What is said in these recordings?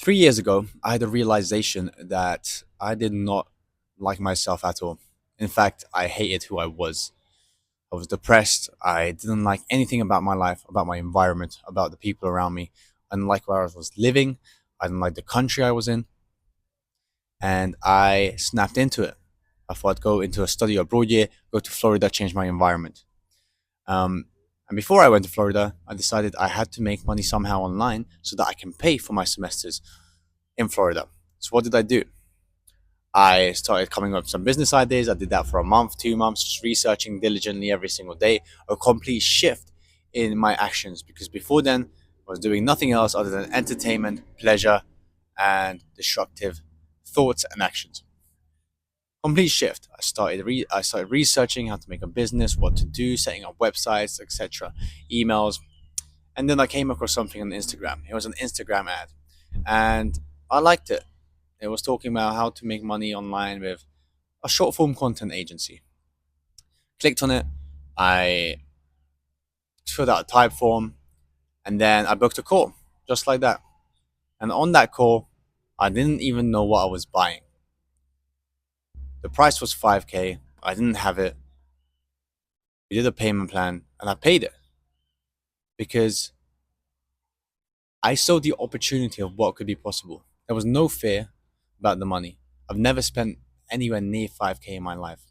3 years ago, I had a realization that I did not like myself at all. In fact, I hated who I was. I was depressed. I didn't like anything about my life, about my environment, about the people around me. I didn't like where I was living. I didn't like the country I was in. And I snapped into it. I thought I'd go into a study abroad year, go to Florida, change my environment. Um, and before I went to Florida, I decided I had to make money somehow online so that I can pay for my semesters in Florida. So what did I do? I started coming up with some business ideas. I did that for a month, 2 months, just researching diligently every single day. A complete shift in my actions because before then I was doing nothing else other than entertainment, pleasure, and destructive thoughts and actions. Complete shift. I started researching how to make a business, what to do, setting up websites, etc., emails, and then I came across something on Instagram. It was an Instagram ad, and I liked it. It was talking about how to make money online with a short form content agency. Clicked on it. I filled out a type form, and then I booked a call, just like that. And on that call, I didn't even know what I was buying. The price was 5K. I didn't have it. We did a payment plan, and I paid it because I saw the opportunity of what could be possible. There was no fear about the money. I've never spent anywhere near 5K in my life.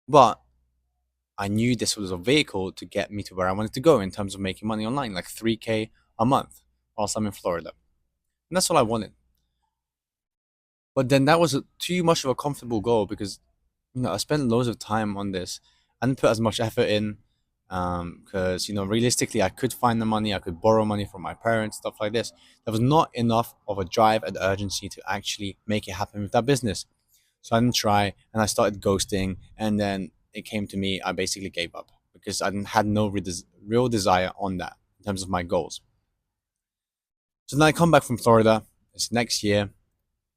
But I knew this was a vehicle to get me to where I wanted to go in terms of making money online, like 3K a month whilst I'm in Florida. And that's all I wanted. But then that was too much of a comfortable goal because, I spent loads of time on this. I didn't put as much effort in because, realistically, I could find the money, I could borrow money from my parents, stuff like this. There was not enough of a drive and urgency to actually make it happen with that business. So I didn't try, and I started ghosting, and then it came to me. I basically gave up because had no real desire on that in terms of my goals. So then I come back from Florida. It's next year,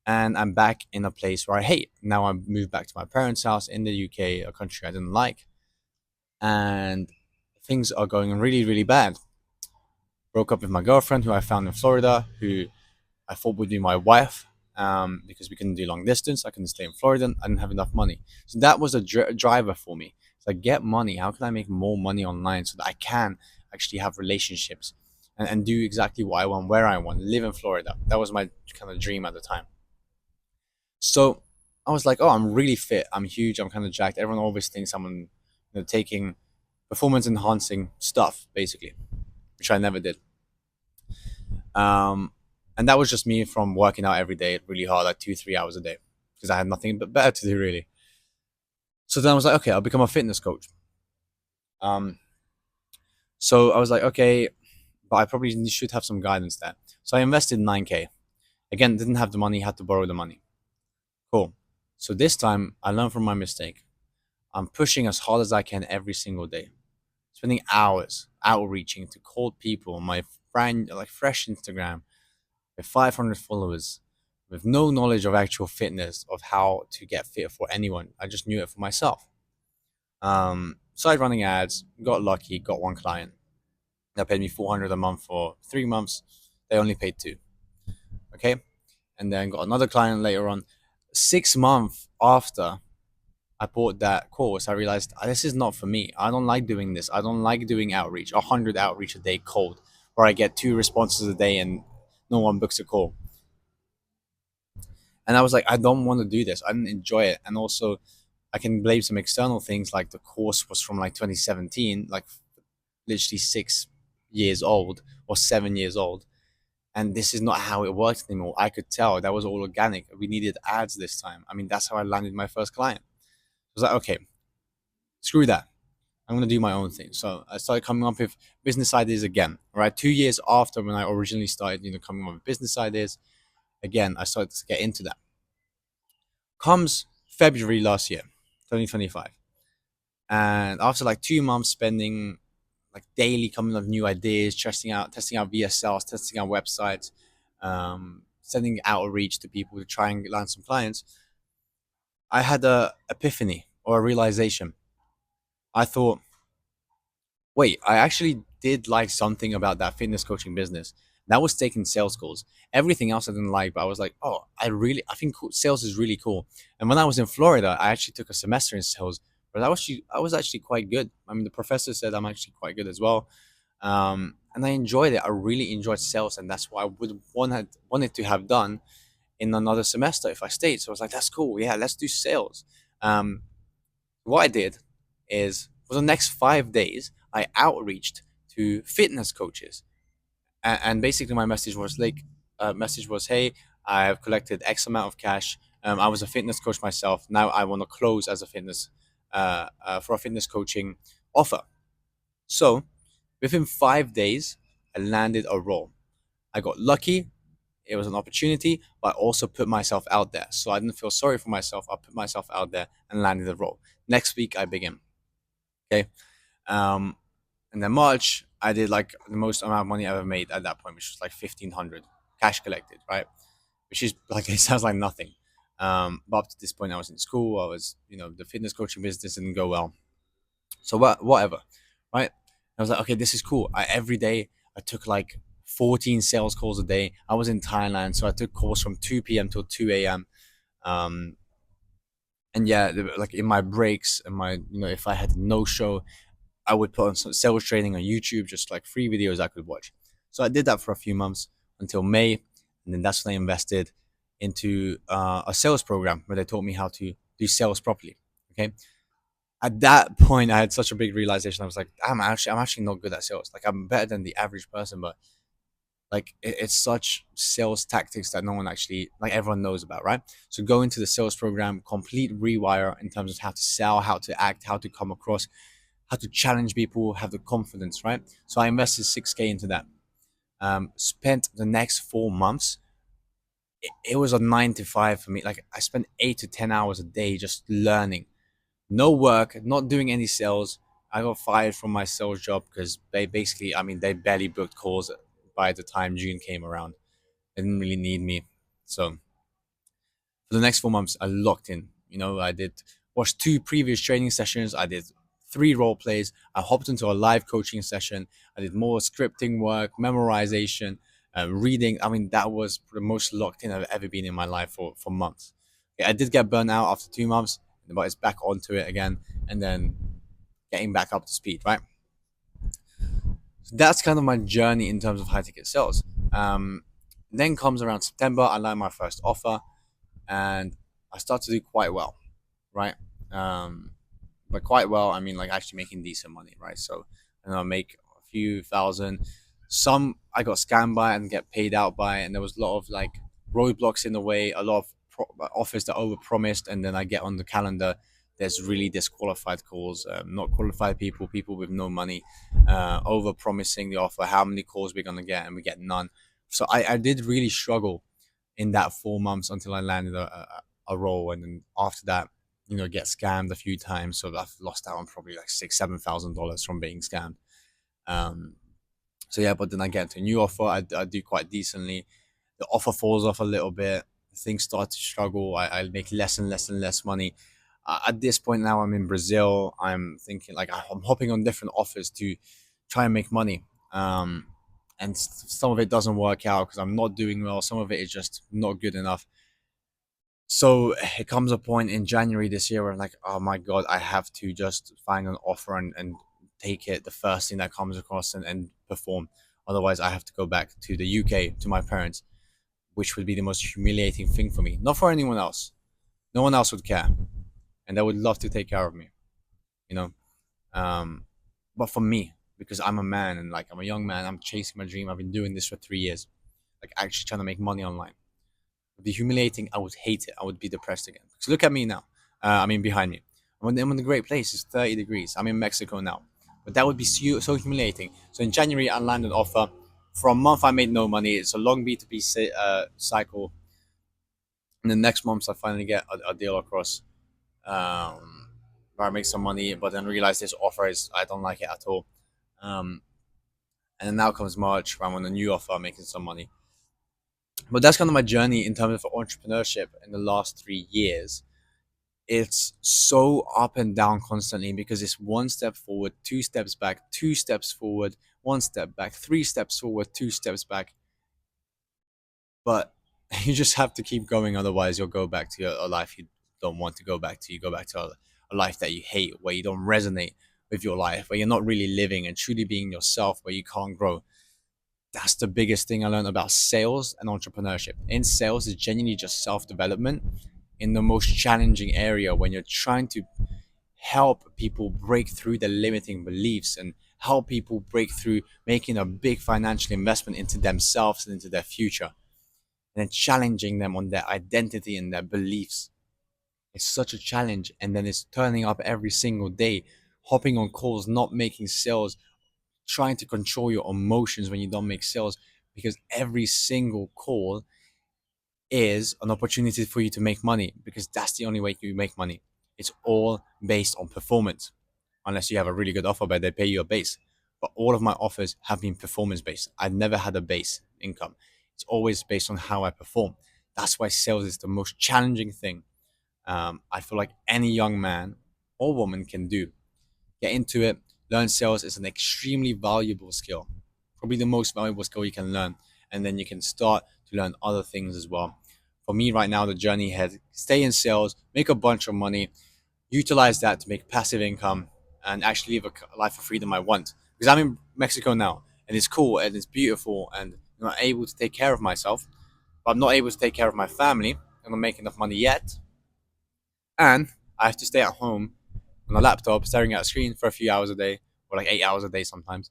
and I'm back in a place where I hate. Now I moved back to my parents' house in the UK, a country I didn't like, and things are going really, really bad. Broke up with my girlfriend, who I found in Florida, who I thought would be my wife, because we couldn't do long distance. I couldn't stay in Florida. I didn't have enough money. So that was a driver for me. So I get money. How can I make more money online so that I can actually have relationships and do exactly what I want, where I want, live in Florida? That was my kind of dream at the time. So I was like, oh, I'm really fit. I'm huge. I'm kind of jacked. Everyone always thinks I'm taking performance enhancing stuff, basically, which I never did. Um, and that was just me from working out every day really hard, like 2, 3 hours a day, because I had nothing but better to do really. So then I was like, okay, I'll become a fitness coach. Um, so I was like, okay, but I probably should have some guidance there. So I invested 9K. Again, didn't have the money, had to borrow the money. Cool. So this time I learned from my mistake. I'm pushing as hard as I can every single day, spending hours outreaching to cold people on my brand like fresh Instagram with 500 followers, with no knowledge of actual fitness, of how to get fit for anyone. I just knew it for myself. Started running ads, got lucky, got one client. They paid me 400 a month for 3 months. They only paid two. Okay. And then got another client later on. 6 months after I bought that course, I realized this is not for me. I don't like doing this. I don't like doing outreach, 100 outreach a day cold, where I get two responses a day and no one books a call. And I was like, I don't want to do this. I didn't enjoy it. And also, I can blame some external things, like the course was from like 2017, like literally 6 years old or 7 years old. And this is not how it works anymore. I could tell that was all organic. We needed ads this time. I mean, that's how I landed my first client. I was like, okay, screw that. I'm gonna do my own thing. So I started coming up with business ideas again. Right, 2 years after when I originally started, coming up with business ideas, again I started to get into that. Comes February last year, 2025, and after like 2 months spending like daily coming up with new ideas, testing out VSLs, testing out websites, sending outreach to people to try and land some clients, I had a epiphany or a realization. I thought, wait, I actually did like something about that fitness coaching business. That was taking sales calls. Everything else I didn't like, but I was like, oh, I think sales is really cool. And when I was in Florida, I actually took a semester in sales, but I was actually quite good. I mean, the professor said I'm actually quite good as well, and I enjoyed it. I really enjoyed sales, and that's what I would wanted to have done in another semester if I stayed. So I was like, that's cool. Yeah, let's do sales. Um, what I did is for the next 5 days, I outreached to fitness coaches, and basically my message was, hey, I have collected X amount of cash. I was a fitness coach myself. Now I want to close as a fitness for a fitness coaching offer. So within 5 days, I landed a role. I got lucky. It was an opportunity, but I also put myself out there. So I didn't feel sorry for myself. I put myself out there and landed the role. Next week, I begin. Okay. Um, and then March, I did like the most amount of money I ever made at that point, which was like 1,500 cash collected, right? Which is like, it sounds like nothing. But up to this point, I was in school. I was, the fitness coaching business didn't go well. So whatever, right? I was like, okay, this is cool. Every day I took like 14 sales calls a day. I was in Thailand, so I took calls from 2 p.m. till 2 a.m. Um, and yeah, like in my breaks and if I had no show, I would put on some sales training on YouTube, just like free videos I could watch. So I did that for a few months until May, and then that's when I invested into a sales program where they taught me how to do sales properly. Okay, at that point, I had such a big realization. I was like, I'm actually not good at sales. Like I'm better than the average person, but like it's such sales tactics that no one actually like everyone knows about, right? So go into the sales program, complete rewire in terms of how to sell, how to act, how to come across, how to challenge people, have the confidence, right? So I invested 6K into that. Spent the next 4 months. It was a 9 to 5 for me. Like I spent 8 to 10 hours a day just learning. No work, not doing any sales. I got fired from my sales job because I mean, they barely booked calls by the time June came around. They didn't really need me. So for the next 4 months, I locked in. I did watch 2 previous training sessions. I did 3 role plays. I hopped into a live coaching session. I did more scripting work, memorization, reading. I mean, that was the most locked in I've ever been in my life for months. Okay, I did get burnt out after 2 months, but it's back onto it again, and then getting back up to speed, right? So that's kind of my journey in terms of high ticket sales. Then comes around September, I land my first offer, and I start to do quite well, right? But quite well, I mean like actually making decent money, right? So I make a few thousand. Some I got scammed by and get paid out by, and there was a lot of like roadblocks in the way, a lot of offers that overpromised, and then I get on the calendar. There's really disqualified calls, not qualified people with no money, over promising the offer, how many calls we're gonna get, and we get none. So I did really struggle in that 4 months until I landed a role, and then after that, get scammed a few times. So I've lost out on probably like $6,000-7,000 from being scammed. Um, so yeah, but then I get into a new offer. I do quite decently. The offer falls off a little bit. Things start to struggle. I make less and less and less money. At this point now, I'm in Brazil. I'm thinking like I'm hopping on different offers to try and make money. And some of it doesn't work out because I'm not doing well. Some of it is just not good enough. So it comes a point in January this year where I'm like, oh my God, I have to just find an offer and take it, the first thing that comes across, and perform. Otherwise, I have to go back to the UK to my parents, which would be the most humiliating thing for me. Not for anyone else. No one else would care. And they would love to take care of me, you know? Um, but for me, because I'm a man and like I'm a young man, I'm chasing my dream. I've been doing this for 3 years, like actually trying to make money online. It would be humiliating. I would hate it. I would be depressed again. So look at me now. I mean, behind me. I'm in a great place. It's 30 degrees. I'm in Mexico now. But that would be so humiliating. So in January, I landed an offer. For a month, I made no money. It's a long B2B cycle. And the next month, I finally get a deal across, where I make some money, but then realize this offer I don't like it at all. Um, and then now comes March, where I'm on a new offer, making some money. But that's kind of my journey in terms of entrepreneurship in the last 3 years. It's so up and down constantly because it's one step forward, 2 steps back, 2 steps forward, 1 step back, 3 steps forward, 2 steps back. But you just have to keep going, otherwise you'll go back to a life you don't want to go back to. You go back to a life that you hate, where you don't resonate with your life, where you're not really living and truly being yourself, where you can't grow. That's the biggest thing I learned about sales and entrepreneurship. In sales, it's genuinely just self-development in the most challenging area, when you're trying to help people break through their limiting beliefs and help people break through making a big financial investment into themselves and into their future, and then challenging them on their identity and their beliefs. It's such a challenge. And then it's turning up every single day, hopping on calls, not making sales, trying to control your emotions when you don't make sales, because every single call is an opportunity for you to make money, because that's the only way you make money. It's all based on performance, unless you have a really good offer where they pay you a base. But all of my offers have been performance based. I've never had a base income. It's always based on how I perform. That's why sales is the most challenging thing. I feel like any young man or woman can do. Get into it, learn sales. Is an extremely valuable skill, probably the most valuable skill you can learn. And then you can start to learn other things as well. For me right now, the journey has stay in sales, make a bunch of money, utilize that to make passive income, and actually live a life of freedom I want. Because I'm in Mexico now, and it's cool and it's beautiful, and I'm able to take care of myself, but I'm not able to take care of my family. I don't make enough money yet, and I have to stay at home on a laptop staring at a screen for a few hours a day, or like 8 hours a day sometimes,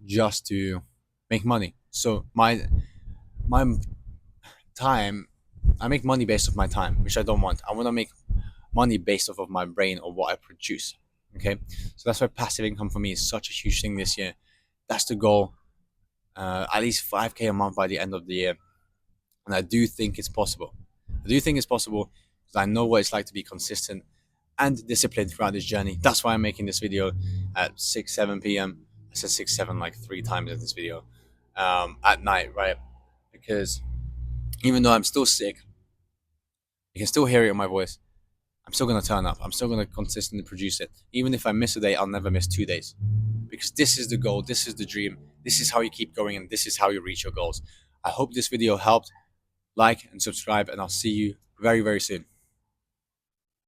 just to make money. So my time, I make money based off my time, which I don't want. I want to make money based off of my brain or what I produce. Okay, so that's why passive income for me is such a huge thing this year. That's the goal. At least 5K a month by the end of the year, and I do think it's possible. I do think it's possible because I know what it's like to be consistent and disciplined throughout this journey. That's why I'm making this video at 6, 7 p.m. I said 6, 7 like 3 times in this video, at night, right? Because even though I'm still sick, you can still hear it in my voice. I'm still gonna turn up. I'm still gonna consistently produce it. Even if I miss a day, I'll never miss 2 days. Because this is the goal, this is the dream, this is how you keep going, and this is how you reach your goals. I hope this video helped. Like and subscribe, and I'll see you very, very soon.